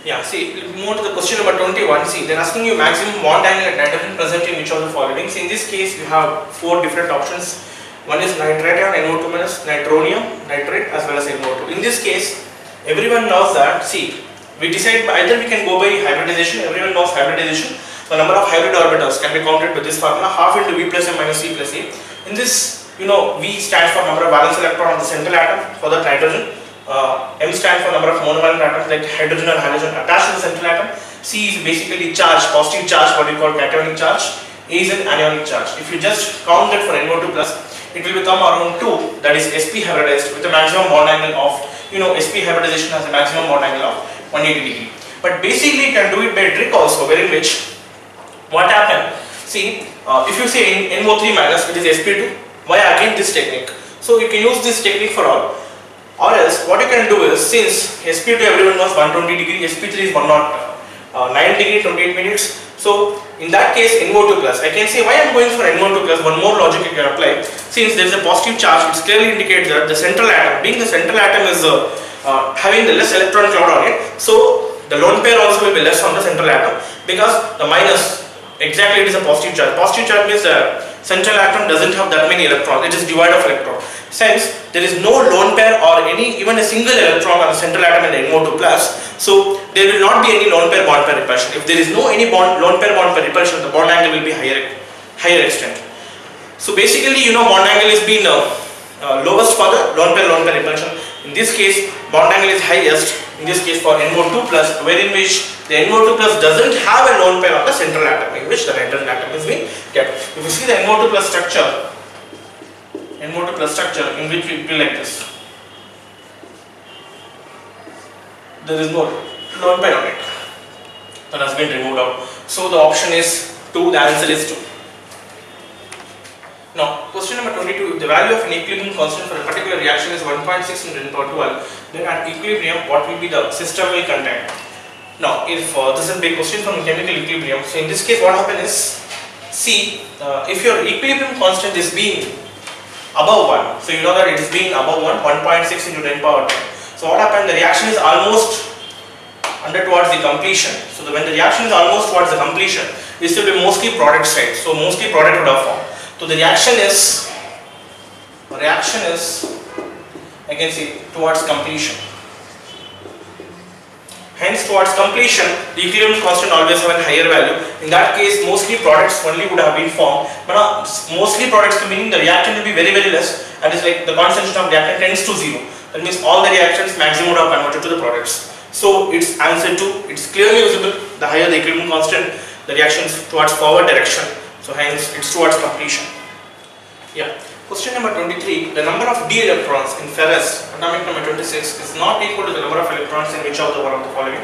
Yeah, see, we'll move on to the question number 21. See, they're asking you maximum bond angle at nitrogen present in which of the following. See, in this case, you have 4 different options. One is nitration, NO2 minus nitronium, nitrate, as well as NO2. In this case, everyone knows that, see, we decide either we can go by hybridization. Everyone knows hybridization. The number of hybrid orbitals can be counted by this formula, half into V plus M minus C plus A. In this, you know, V stands for number of valence electron on the central atom for the nitrogen. M stands for number of monovalent atoms like hydrogen or halogen attached to the central atom. C is basically charge, positive charge, what we call cationic charge. A is an anionic charge. If you just count that for NO2 plus, it will become around 2, that is sp hybridized with a maximum bond angle of, you know, sp hybridization has a maximum bond angle of 180 degree. But basically you can do it by a trick also, wherein which what happened, see, if you say NO3 minus, it is sp2, why again this technique? So you can use this technique for all. Or else what you can do is, since sp2 everyone knows 120 degree, sp3 is 109 degree 28 minutes. So in that case NO2 plus, I can say why I am going for NO2 plus. One more logic you can apply. Since there is a positive charge, it clearly indicates that the central atom, being the central atom is having the less electron cloud on it, so the lone pair also will be less on the central atom, because the minus, exactly, it is a positive charge. Positive charge means the central atom doesn't have that many electrons, it is devoid of electron. Since there is no lone pair or even a single electron on the central atom in the NO2 plus, so there will not be any lone pair bond pair repulsion. If there is no any lone pair bond pair repulsion, the bond angle will be higher extent. So basically, you know, bond angle is being lowest for the lone pair repulsion. In this case, bond angle is highest. In this case for NO2 plus, wherein which the NO2 plus doesn't have a lone pair on the central atom, in which the nitrogen atom is being kept. If you see the NO2 plus structure, in which it will be like this. There is no lone pair on it. That has been removed out. So the option is 2. The answer is 2. Now, question number 22. If the value of an equilibrium constant for a particular reaction is 1.6 into 10 power 12, then at equilibrium, what will be the system will contain? Now, if this is a big question from chemical equilibrium, so in this case, what happens is, see, if your equilibrium constant is being above 1, so you know that it is being above 1, 1.6 into 10 power 10. So what happens? The reaction is almost under towards the completion. So when the reaction is almost towards the completion, this will be mostly product side. So mostly product would have formed. So the reaction is, I can say, towards completion. Hence, towards completion, the equilibrium constant always have a higher value. In that case, mostly products only would have been formed. But mostly products, meaning the reactant will be very, very less. That is like the concentration of reactant tends to 0. That means all the reactions maximum would have converted to the products. So its answer 2, it's clearly visible. The higher the equilibrium constant, the reaction is towards forward direction. So hence, it's towards completion. Yeah. Question number 23. The number of d electrons in ferrous, atomic number 26, is not equal to the number of electrons in which of the one of the following.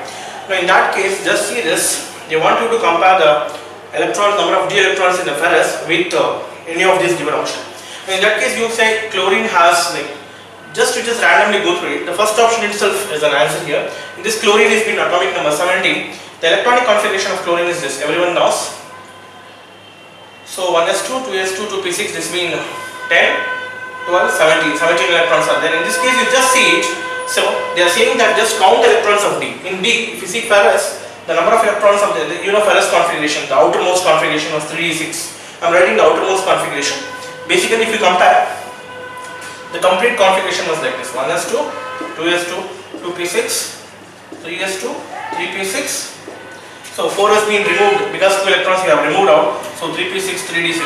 Now in that case, just see this. They want you to compare the number of d electrons in the ferrous with any of these given option. Now in that case, you say chlorine has like, just randomly go through it. The first option itself is an answer here. In this, chlorine is been atomic number 17. The electronic configuration of chlorine is this. Everyone knows. So 1s2, 2s2, 2p6. This means 10, 12, 17. 17 electrons are there. In this case, you just see it. So they are saying that just count the electrons of D. In D, if you see ferrous, the number of electrons of the ferrous configuration, the outermost configuration was 3d6. I am writing the outermost configuration. Basically, if you compare, the complete configuration was like this: 1s2, 2s2, 2p6, 3s2, 3p6. So 4 has been removed because 2 electrons we have removed out. So 3p6, 3d6.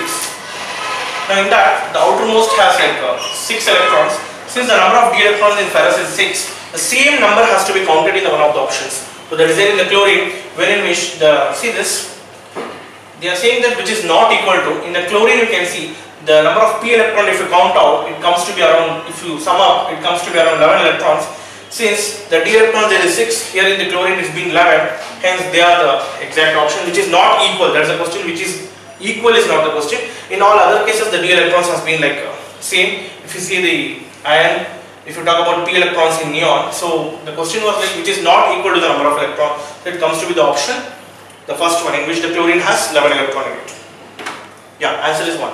Now in that, the outermost has like 6 electrons. Since the number of d electrons in ferrous is 6, the same number has to be counted in one of the options. So that is there in the chlorine, wherein which see this, they are saying that which is not equal to, in the chlorine you can see the number of p electron, if you count out, it comes to be around, if you sum up, it comes to be around 11 electrons. Since the d electron there is 6, here in the chlorine is being 11, hence they are the exact option, which is not equal. That is the question. Which is equal is not the question. In all other cases, the d electrons has been like same. If you see the iron, if you talk about p electrons in neon, so the question was like which is not equal to the number of electrons. So it comes to be the option, the first one, in which the chlorine has 11 electrons in it. Yeah, answer is 1.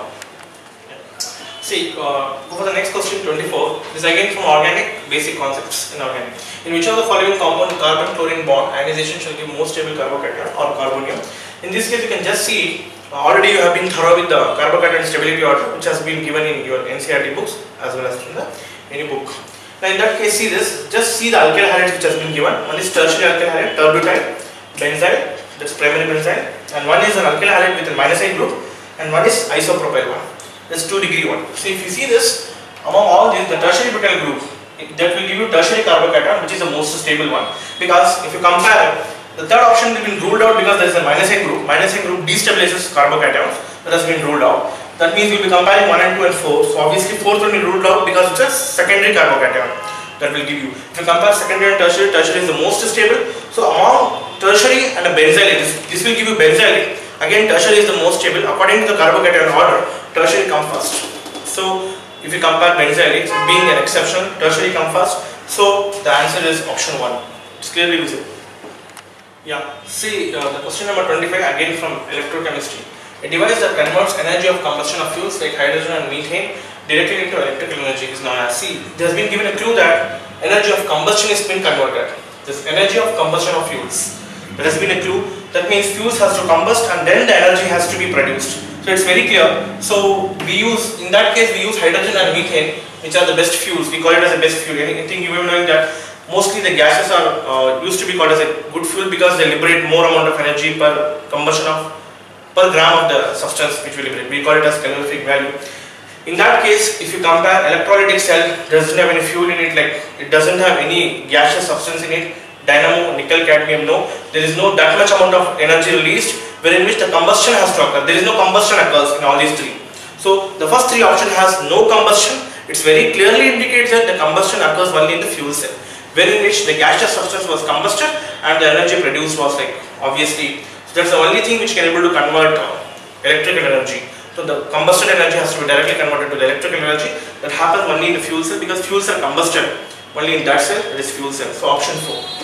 See, go for the next question 24. This is again from organic, basic concepts in organic. In which of the following compound carbon-chlorine bond ionization shall give most stable carbocation or carbonium? In this case, you can just see already you have been thorough with the carbocation stability order, which has been given in your NCERT books as well as in the any book. Now in that case, see this, just see the alkyl halides which has been given. One is tertiary alkyl halide, terbutyl, benzyl, that's primary benzyl, and one is an alkyl halide with a -I group, and one is isopropyl one. That's 2-degree one. So if you see this, among all these, the tertiary butyl group, that will give you tertiary carbocation, which is the most stable one. Because if you compare, the third option has been ruled out because there is a -I group. -I group destabilizes carbocations. That has been ruled out. That means we will be comparing 1 and 2 and 4. So obviously 4th will be ruled out because it's a secondary carbocation. That will give you. If you compare secondary and tertiary, tertiary is the most stable. So among tertiary and a benzylic, this will give you benzylic. Again, tertiary is the most stable. According to the carbocation order, tertiary comes first. So if you compare benzylic being an exception, tertiary comes first. So the answer is option 1. It's clearly visible. Yeah. See the question number 25 again from electrochemistry. A device that converts energy of combustion of fuels like hydrogen and methane directly into electrical energy is known as. See, there has been given a clue that energy of combustion is being converted. This energy of combustion of fuels. There has been a clue. That means fuels has to combust and then the energy has to be produced. So it's very clear. So we use, in that case we use hydrogen and methane, which are the best fuels. We call it as a best fuel. Anything you will knowing that mostly the gases are used to be called as a good fuel because they liberate more amount of energy per combustion of per gram of the substance which we liberate. We call it as calorific value. In that case, if you compare electrolytic cell, doesn't have any fuel in it, like it doesn't have any gaseous substance in it. Dynamo, nickel, cadmium, no. There is no that much amount of energy released wherein which the combustion has to occur. There is no combustion occurs in all these three. So the first three option has no combustion. It's very clearly indicates that the combustion occurs only in the fuel cell, wherein which the gaseous substance was combusted and the energy produced was like obviously. So that's the only thing which can able to convert electrical energy. So the combusted energy has to be directly converted to the electrical energy. That happens only in the fuel cell because fuel cell combusted only in that cell, that is fuel cell. So option 4.